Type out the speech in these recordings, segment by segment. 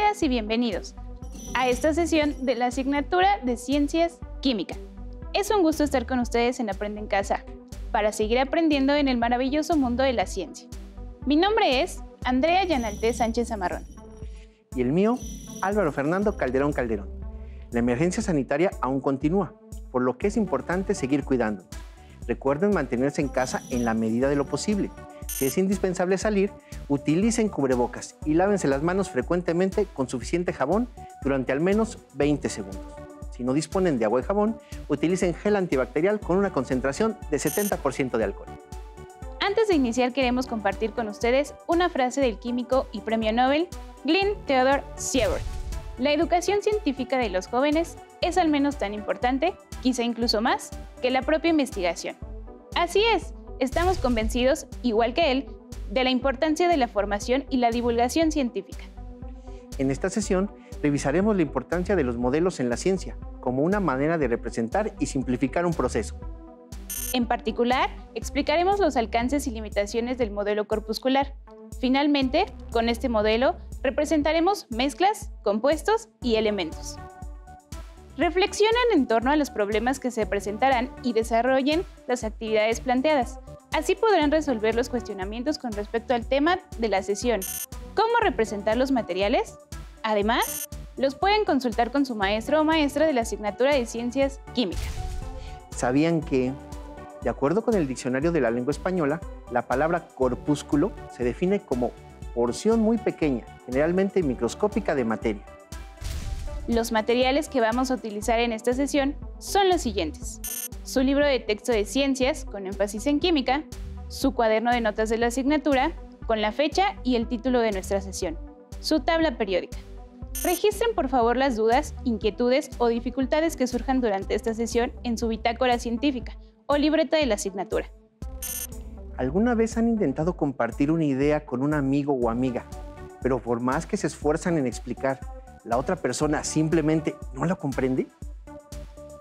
Bienvenidas y bienvenidos a esta sesión de la asignatura de Ciencias Química. Es un gusto estar con ustedes en Aprende en Casa para seguir aprendiendo en el maravilloso mundo de la ciencia. Mi nombre es Andrea Yanalté Sánchez Zamarrón. Y el mío, Álvaro Fernando Calderón Calderón. La emergencia sanitaria aún continúa, por lo que es importante seguir cuidándonos. Recuerden mantenerse en casa en la medida de lo posible. Si es indispensable salir, utilicen cubrebocas y lávense las manos frecuentemente con suficiente jabón durante al menos 20 segundos. Si no disponen de agua y jabón, utilicen gel antibacterial con una concentración de 70% de alcohol. Antes de iniciar, queremos compartir con ustedes una frase del químico y premio Nobel Glenn Theodore Siebert. La educación científica de los jóvenes es al menos tan importante, quizá incluso más, que la propia investigación. Así es, estamos convencidos, igual que él, de la importancia de la formación y la divulgación científica. En esta sesión, revisaremos la importancia de los modelos en la ciencia, como una manera de representar y simplificar un proceso. En particular, explicaremos los alcances y limitaciones del modelo corpuscular. Finalmente, con este modelo, representaremos mezclas, compuestos y elementos. Reflexionen en torno a los problemas que se presentarán y desarrollen las actividades planteadas. Así podrán resolver los cuestionamientos con respecto al tema de la sesión. ¿Cómo representar los materiales? Además, los pueden consultar con su maestro o maestra de la asignatura de Ciencias Químicas. ¿Sabían que, de acuerdo con el Diccionario de la Lengua Española, la palabra corpúsculo se define como porción muy pequeña, generalmente microscópica de materia? Los materiales que vamos a utilizar en esta sesión son los siguientes: su libro de texto de ciencias, con énfasis en química, su cuaderno de notas de la asignatura, con la fecha y el título de nuestra sesión, su tabla periódica. Registren por favor las dudas, inquietudes o dificultades que surjan durante esta sesión en su bitácora científica o libreta de la asignatura. ¿Alguna vez han intentado compartir una idea con un amigo o amiga, pero por más que se esfuerzan en explicar, la otra persona simplemente no la comprende?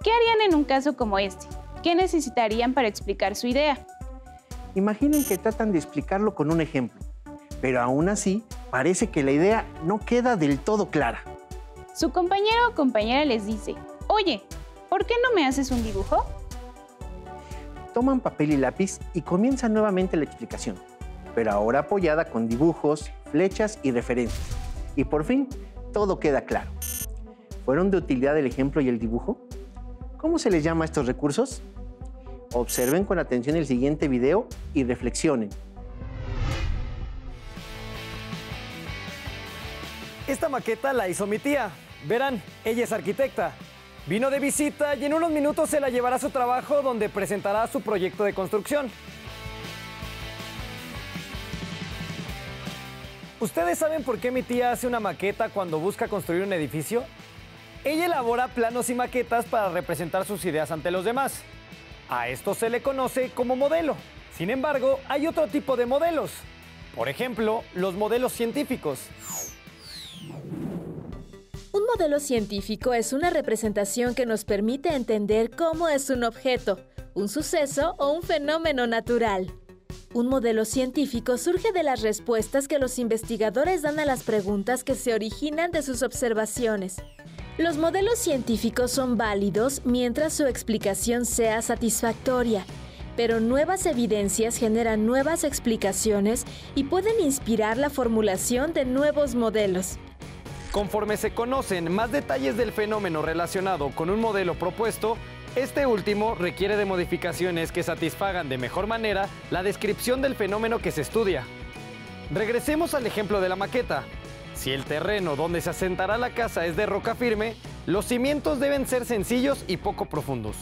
¿Qué harían en un caso como este? ¿Qué necesitarían para explicar su idea? Imaginen que tratan de explicarlo con un ejemplo, pero aún así parece que la idea no queda del todo clara. Su compañero o compañera les dice: oye, ¿por qué no me haces un dibujo? Toman papel y lápiz y comienzan nuevamente la explicación, pero ahora apoyada con dibujos, flechas y referencias. Y por fin, todo queda claro. ¿Fueron de utilidad el ejemplo y el dibujo? ¿Cómo se les llama a estos recursos? Observen con atención el siguiente video y reflexionen. Esta maqueta la hizo mi tía. Verán, ella es arquitecta. Vino de visita y en unos minutos se la llevará a su trabajo donde presentará su proyecto de construcción. ¿Ustedes saben por qué mi tía hace una maqueta cuando busca construir un edificio? Ella elabora planos y maquetas para representar sus ideas ante los demás. A esto se le conoce como modelo. Sin embargo, hay otro tipo de modelos. Por ejemplo, los modelos científicos. Un modelo científico es una representación que nos permite entender cómo es un objeto, un suceso o un fenómeno natural. Un modelo científico surge de las respuestas que los investigadores dan a las preguntas que se originan de sus observaciones. Los modelos científicos son válidos mientras su explicación sea satisfactoria, pero nuevas evidencias generan nuevas explicaciones y pueden inspirar la formulación de nuevos modelos. Conforme se conocen más detalles del fenómeno relacionado con un modelo propuesto, este último requiere de modificaciones que satisfagan de mejor manera la descripción del fenómeno que se estudia. Regresemos al ejemplo de la maqueta. Si el terreno donde se asentará la casa es de roca firme, los cimientos deben ser sencillos y poco profundos.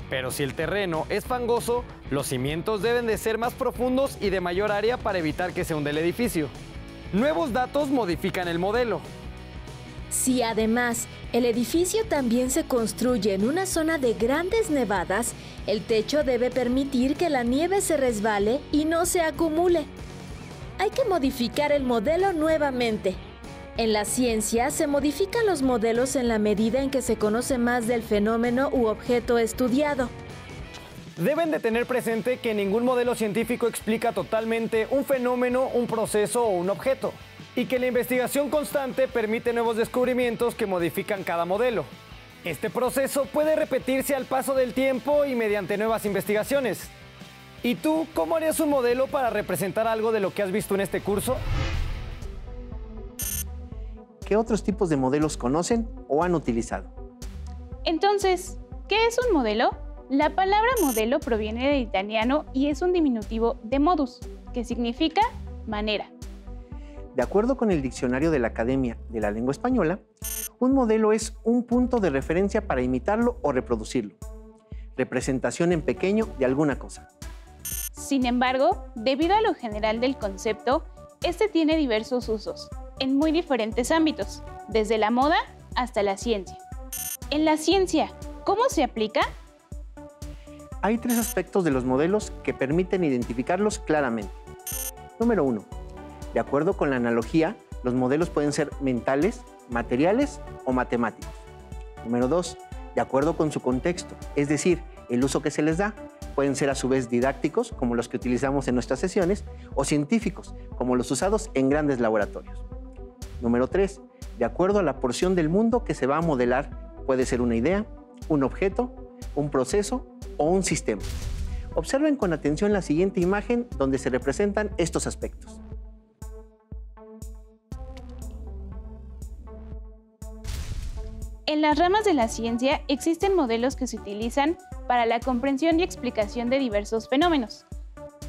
Pero si el terreno es fangoso, los cimientos deben de ser más profundos y de mayor área para evitar que se hunda el edificio. Nuevos datos modifican el modelo. Si además el edificio también se construye en una zona de grandes nevadas, el techo debe permitir que la nieve se resbale y no se acumule. Hay que modificar el modelo nuevamente. En la ciencia se modifican los modelos en la medida en que se conoce más del fenómeno u objeto estudiado. Deben de tener presente que ningún modelo científico explica totalmente un fenómeno, un proceso o un objeto. y que la investigación constante permite nuevos descubrimientos que modifican cada modelo. Este proceso puede repetirse al paso del tiempo y mediante nuevas investigaciones. ¿Y tú, cómo harías un modelo para representar algo de lo que has visto en este curso? ¿Qué otros tipos de modelos conocen o han utilizado? Entonces, ¿qué es un modelo? La palabra modelo proviene del italiano y es un diminutivo de modus, que significa manera. De acuerdo con el diccionario de la Academia de la Lengua Española, un modelo es un punto de referencia para imitarlo o reproducirlo. Representación en pequeño de alguna cosa. Sin embargo, debido a lo general del concepto, este tiene diversos usos, en muy diferentes ámbitos, desde la moda hasta la ciencia. En la ciencia, ¿cómo se aplica? Hay 3 aspectos de los modelos que permiten identificarlos claramente. Número 1. De acuerdo con la analogía, los modelos pueden ser mentales, materiales o matemáticos. Número 2. De acuerdo con su contexto, es decir, el uso que se les da, pueden ser a su vez didácticos, como los que utilizamos en nuestras sesiones, o científicos, como los usados en grandes laboratorios. Número 3. De acuerdo a la porción del mundo que se va a modelar, puede ser una idea, un objeto, un proceso o un sistema. Observen con atención la siguiente imagen donde se representan estos aspectos. En las ramas de la ciencia existen modelos que se utilizan para la comprensión y explicación de diversos fenómenos,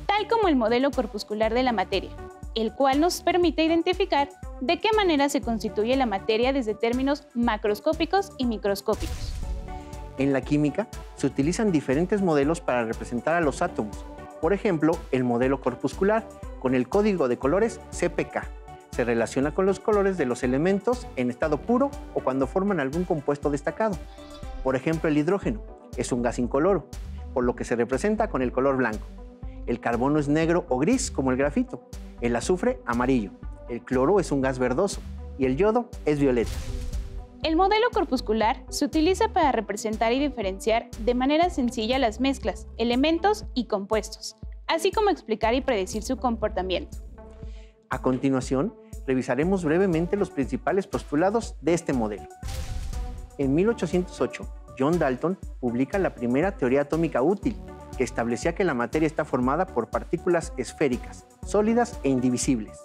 tal como el modelo corpuscular de la materia, el cual nos permite identificar de qué manera se constituye la materia desde términos macroscópicos y microscópicos. En la química se utilizan diferentes modelos para representar a los átomos. Por ejemplo, el modelo corpuscular, con el código de colores CPK. Se relaciona con los colores de los elementos en estado puro o cuando forman algún compuesto destacado. Por ejemplo, el hidrógeno es un gas incoloro, por lo que se representa con el color blanco. El carbono es negro o gris, como el grafito. El azufre, amarillo. El cloro es un gas verdoso y el yodo es violeta. El modelo corpuscular se utiliza para representar y diferenciar de manera sencilla las mezclas, elementos y compuestos, así como explicar y predecir su comportamiento. A continuación, revisaremos brevemente los principales postulados de este modelo. En 1808, John Dalton publica la primera teoría atómica útil, que establecía que la materia está formada por partículas esféricas, sólidas e indivisibles.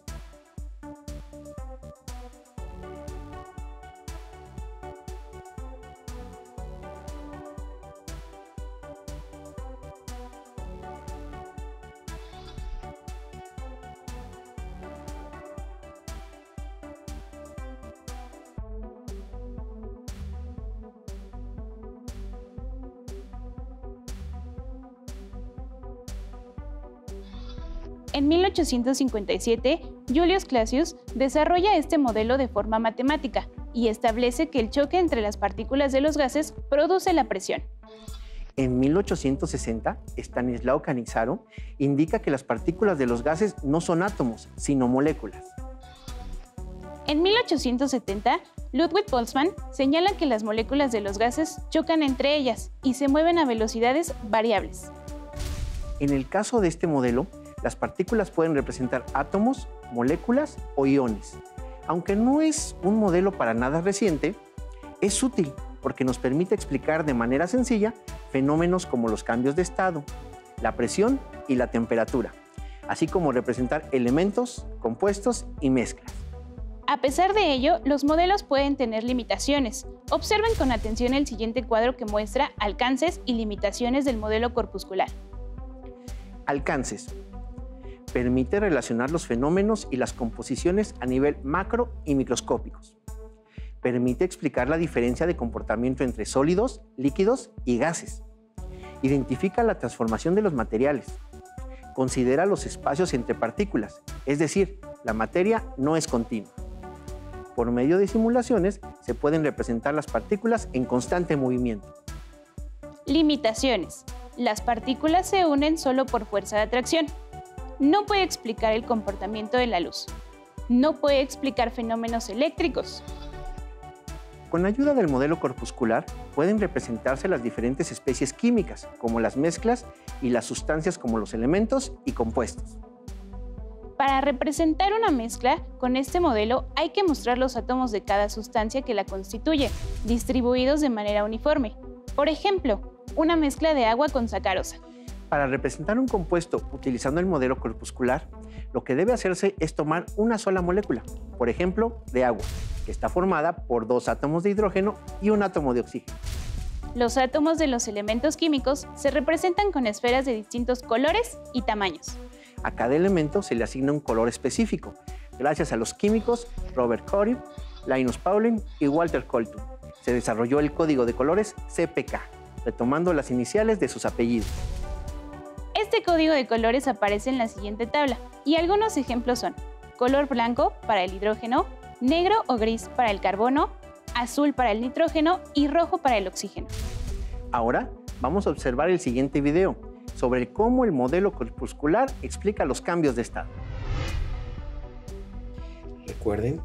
En 1857, Julius Clausius desarrolla este modelo de forma matemática y establece que el choque entre las partículas de los gases produce la presión. En 1860, Stanislao Cannizzaro indica que las partículas de los gases no son átomos, sino moléculas. En 1870, Ludwig Boltzmann señala que las moléculas de los gases chocan entre ellas y se mueven a velocidades variables. En el caso de este modelo, las partículas pueden representar átomos, moléculas o iones. Aunque no es un modelo para nada reciente, es útil porque nos permite explicar de manera sencilla fenómenos como los cambios de estado, la presión y la temperatura, así como representar elementos, compuestos y mezclas. A pesar de ello, los modelos pueden tener limitaciones. Observen con atención el siguiente cuadro que muestra alcances y limitaciones del modelo corpuscular. Alcances. Permite relacionar los fenómenos y las composiciones a nivel macro y microscópicos. Permite explicar la diferencia de comportamiento entre sólidos, líquidos y gases. Identifica la transformación de los materiales. Considera los espacios entre partículas, es decir, la materia no es continua. Por medio de simulaciones se pueden representar las partículas en constante movimiento. Limitaciones. Las partículas se unen solo por fuerza de atracción. No puede explicar el comportamiento de la luz. No puede explicar fenómenos eléctricos. Con ayuda del modelo corpuscular pueden representarse las diferentes especies químicas, como las mezclas y las sustancias como los elementos y compuestos. Para representar una mezcla, con este modelo hay que mostrar los átomos de cada sustancia que la constituye, distribuidos de manera uniforme. Por ejemplo, una mezcla de agua con sacarosa. Para representar un compuesto utilizando el modelo corpuscular, lo que debe hacerse es tomar una sola molécula, por ejemplo, de agua, que está formada por 2 átomos de hidrógeno y un átomo de oxígeno. Los átomos de los elementos químicos se representan con esferas de distintos colores y tamaños. A cada elemento se le asigna un color específico, gracias a los químicos Robert Corey, Linus Pauling y Walter Colton. Se desarrolló el código de colores CPK, retomando las iniciales de sus apellidos. Este código de colores aparece en la siguiente tabla, y algunos ejemplos son color blanco para el hidrógeno, negro o gris para el carbono, azul para el nitrógeno y rojo para el oxígeno. Ahora vamos a observar el siguiente video sobre cómo el modelo corpuscular explica los cambios de estado. Recuerden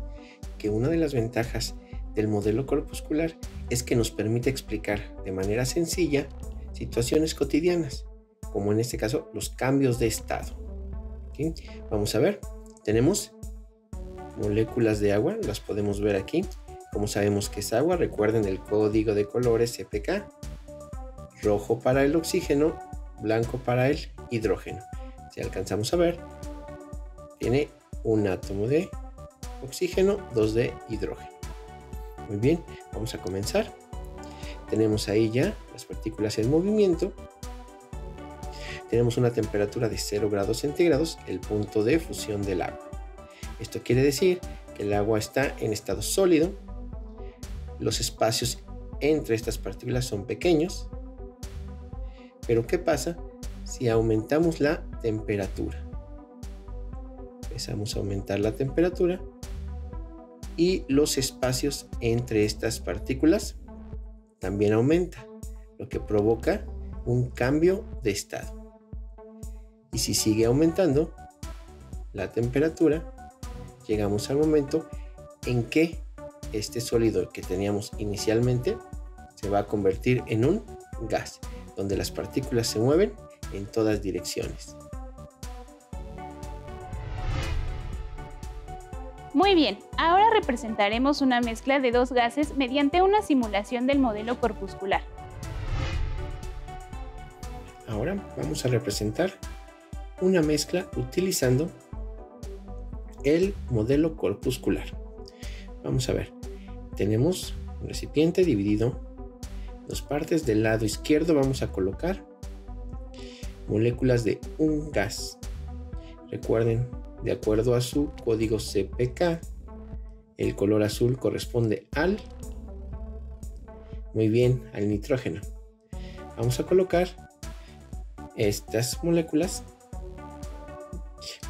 que una de las ventajas del modelo corpuscular es que nos permite explicar de manera sencilla situaciones cotidianas, como en este caso los cambios de estado. ¿Sí? Vamos a ver, tenemos moléculas de agua, las podemos ver aquí. Como sabemos que es agua, recuerden el código de colores CPK, rojo para el oxígeno, blanco para el hidrógeno. Si alcanzamos a ver, tiene un átomo de oxígeno, 2 de hidrógeno. Muy bien, vamos a comenzar. Tenemos ahí ya las partículas en movimiento. Tenemos una temperatura de 0 grados centígrados, el punto de fusión del agua. Esto quiere decir que el agua está en estado sólido. Los espacios entre estas partículas son pequeños. Pero ¿qué pasa si aumentamos la temperatura? Empezamos a aumentar la temperatura y los espacios entre estas partículas también aumenta, lo que provoca un cambio de estado. Y si sigue aumentando la temperatura, llegamos al momento en que este sólido que teníamos inicialmente se va a convertir en un gas, donde las partículas se mueven en todas direcciones. Muy bien, ahora representaremos una mezcla de 2 gases mediante una simulación del modelo corpuscular. Ahora vamos a representar una mezcla utilizando el modelo corpuscular. Vamos a ver, tenemos un recipiente dividido en 2 partes. Del lado izquierdo vamos a colocar moléculas de un gas. Recuerden, de acuerdo a su código CPK, el color azul corresponde al nitrógeno. Vamos a colocar estas moléculas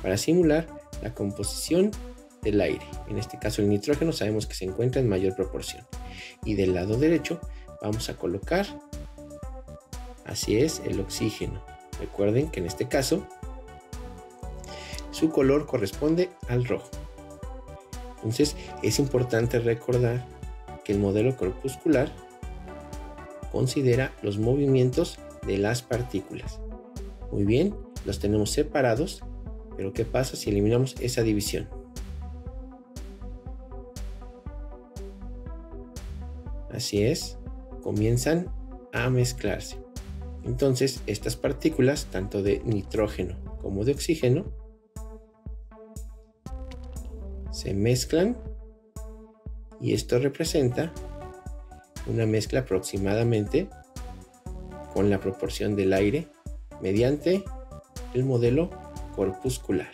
para simular la composición del aire. En este caso el nitrógeno sabemos que se encuentra en mayor proporción. Y del lado derecho vamos a colocar, así es, el oxígeno. Recuerden que en este caso su color corresponde al rojo. Entonces es importante recordar que el modelo corpuscular considera los movimientos de las partículas. Muy bien, los tenemos separados, pero ¿qué pasa si eliminamos esa división? Así es, comienzan a mezclarse. Entonces, estas partículas, tanto de nitrógeno como de oxígeno, se mezclan y esto representa una mezcla aproximadamente con la proporción del aire mediante el modelo corpuscular.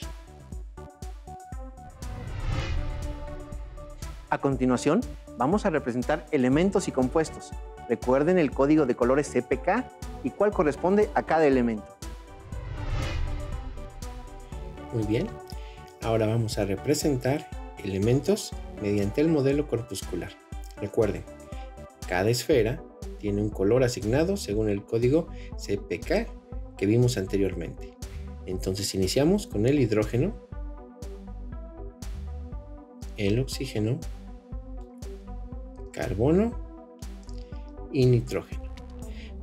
A continuación, vamos a representar elementos y compuestos. Recuerden el código de colores CPK y cuál corresponde a cada elemento. Muy bien, ahora vamos a representar elementos mediante el modelo corpuscular. Recuerden, cada esfera tiene un color asignado según el código CPK que vimos anteriormente. Entonces iniciamos con el hidrógeno, el oxígeno, carbono y nitrógeno.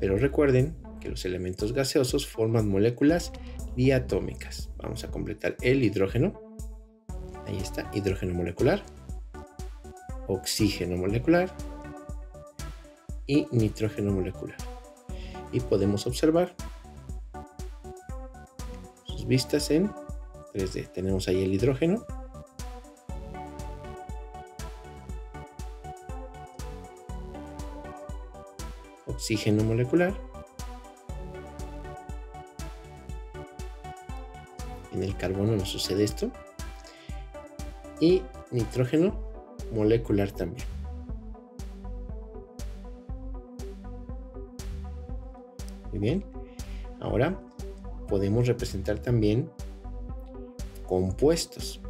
Pero recuerden que los elementos gaseosos forman moléculas diatómicas. Vamos a completar el hidrógeno. Ahí está, hidrógeno molecular, oxígeno molecular y nitrógeno molecular. Y podemos observar sus vistas en 3D. Tenemos ahí el hidrógeno. Oxígeno molecular. En el carbono nos sucede esto. Y nitrógeno molecular también. Muy bien. Ahora podemos representar también compuestos.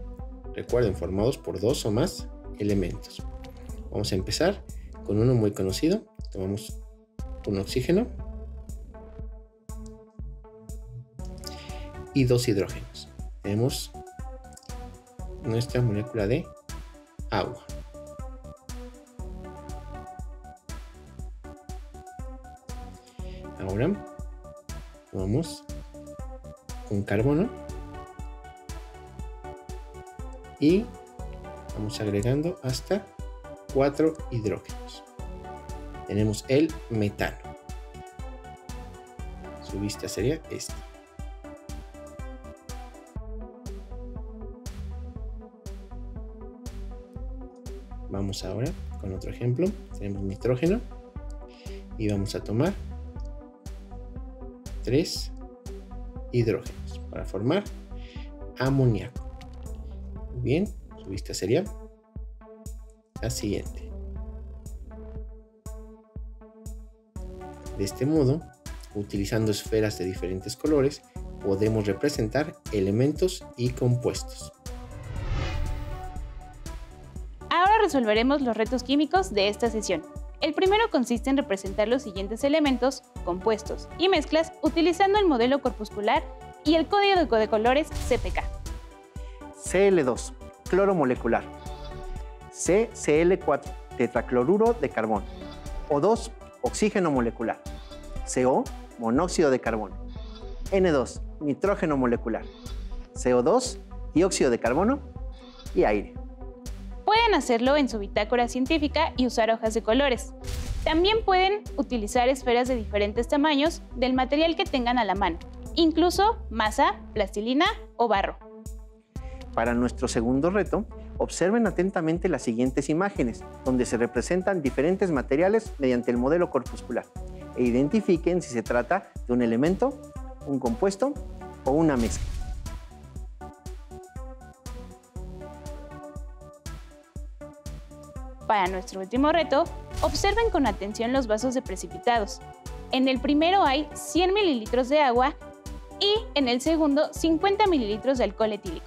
Recuerden, formados por dos o más elementos. Vamos a empezar con uno muy conocido. Tomamos un oxígeno y dos hidrógenos. Tenemos nuestra molécula de agua. Ahora tomamos un carbono y vamos agregando hasta 4 hidrógenos. Tenemos el metano. Su vista sería esta. Vamos ahora con otro ejemplo. Tenemos nitrógeno y vamos a tomar 3 hidrógenos para formar amoníaco. Muy bien, su vista sería la siguiente. De este modo, utilizando esferas de diferentes colores, podemos representar elementos y compuestos. Ahora resolveremos los retos químicos de esta sesión. El primero consiste en representar los siguientes elementos, compuestos y mezclas utilizando el modelo corpuscular y el código de colores CPK. Cl2, cloro molecular. CCl4, tetracloruro de carbono. O2, oxígeno molecular. CO, monóxido de carbono. N2, nitrógeno molecular. CO2, dióxido de carbono y aire. Pueden hacerlo en su bitácora científica y usar hojas de colores. También pueden utilizar esferas de diferentes tamaños del material que tengan a la mano, incluso masa, plastilina o barro. Para nuestro segundo reto, observen atentamente las siguientes imágenes, donde se representan diferentes materiales mediante el modelo corpuscular, e identifiquen si se trata de un elemento, un compuesto o una mezcla. Para nuestro último reto, observen con atención los vasos de precipitados. En el primero hay 100 mililitros de agua y en el segundo 50 mililitros de alcohol etílico.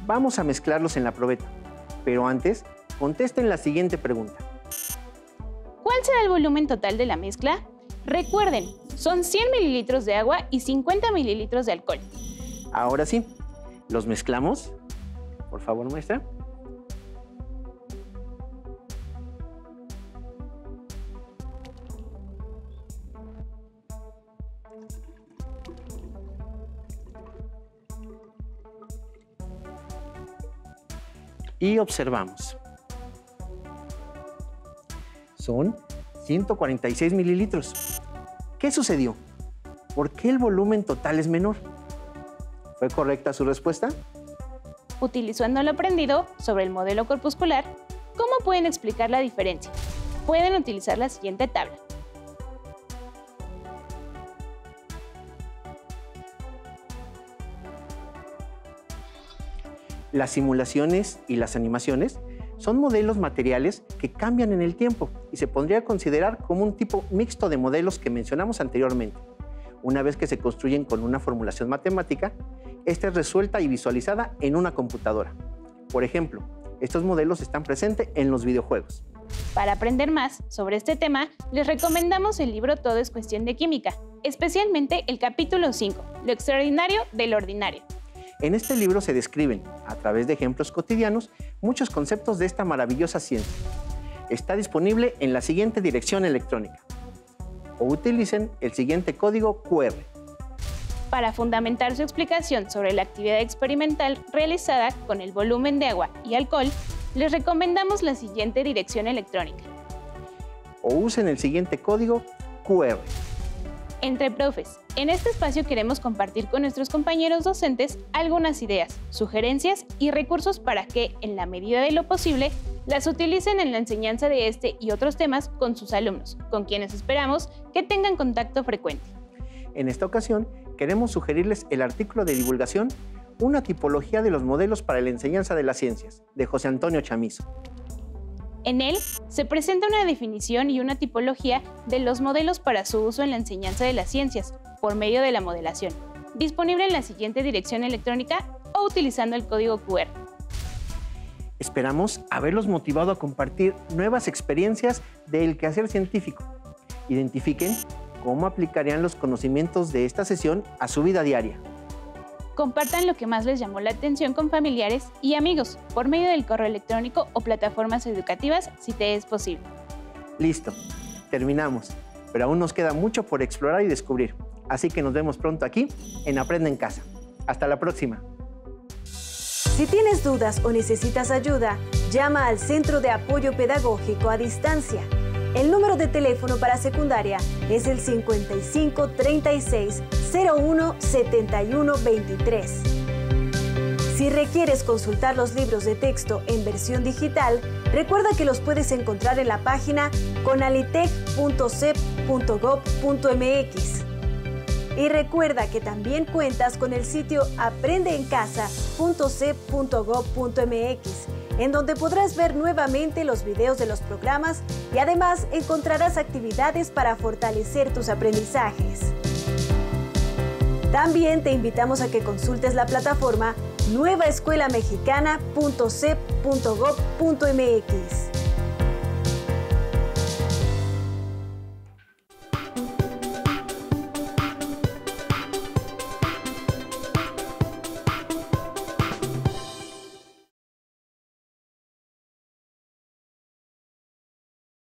Vamos a mezclarlos en la probeta, pero antes, contesten la siguiente pregunta. ¿Cuál será el volumen total de la mezcla? Recuerden, son 100 mililitros de agua y 50 mililitros de alcohol. Ahora sí, ¿los mezclamos? Por favor, maestra. Y observamos. Son 146 mililitros. ¿Qué sucedió? ¿Por qué el volumen total es menor? ¿Fue correcta su respuesta? Utilizando lo aprendido sobre el modelo corpuscular, ¿cómo pueden explicar la diferencia? Pueden utilizar la siguiente tabla. Las simulaciones y las animaciones son modelos materiales que cambian en el tiempo y se podría considerar como un tipo mixto de modelos que mencionamos anteriormente. Una vez que se construyen con una formulación matemática, esta es resuelta y visualizada en una computadora. Por ejemplo, estos modelos están presentes en los videojuegos. Para aprender más sobre este tema, les recomendamos el libro Todo es cuestión de química, especialmente el capítulo 5, Lo extraordinario de lo ordinario. En este libro se describen, a través de ejemplos cotidianos, muchos conceptos de esta maravillosa ciencia. Está disponible en la siguiente dirección electrónica o utilicen el siguiente código QR. Para fundamentar su explicación sobre la actividad experimental realizada con el volumen de agua y alcohol, les recomendamos la siguiente dirección electrónica. O usen el siguiente código QR. Entre profes, en este espacio queremos compartir con nuestros compañeros docentes algunas ideas, sugerencias y recursos para que, en la medida de lo posible, las utilicen en la enseñanza de este y otros temas con sus alumnos, con quienes esperamos que tengan contacto frecuente. En esta ocasión, queremos sugerirles el artículo de divulgación Una tipología de los modelos para la enseñanza de las ciencias, de José Antonio Chamizo. En él se presenta una definición y una tipología de los modelos para su uso en la enseñanza de las ciencias, por medio de la modelación, disponible en la siguiente dirección electrónica o utilizando el código QR. Esperamos haberlos motivado a compartir nuevas experiencias del quehacer científico. Identifiquen cómo aplicarían los conocimientos de esta sesión a su vida diaria. Compartan lo que más les llamó la atención con familiares y amigos por medio del correo electrónico o plataformas educativas si te es posible. Listo, terminamos, pero aún nos queda mucho por explorar y descubrir. Así que nos vemos pronto aquí en Aprende en Casa. Hasta la próxima. Si tienes dudas o necesitas ayuda, llama al Centro de Apoyo Pedagógico a Distancia. El número de teléfono para secundaria es el 55 36 01 71 23. Si requieres consultar los libros de texto en versión digital, recuerda que los puedes encontrar en la página conalitec.cep.gov.mx. Y recuerda que también cuentas con el sitio aprendeencasa.cep.gov.mx, en donde podrás ver nuevamente los videos de los programas y además encontrarás actividades para fortalecer tus aprendizajes. También te invitamos a que consultes la plataforma nuevaescuelamexicana.cep.gov.mx.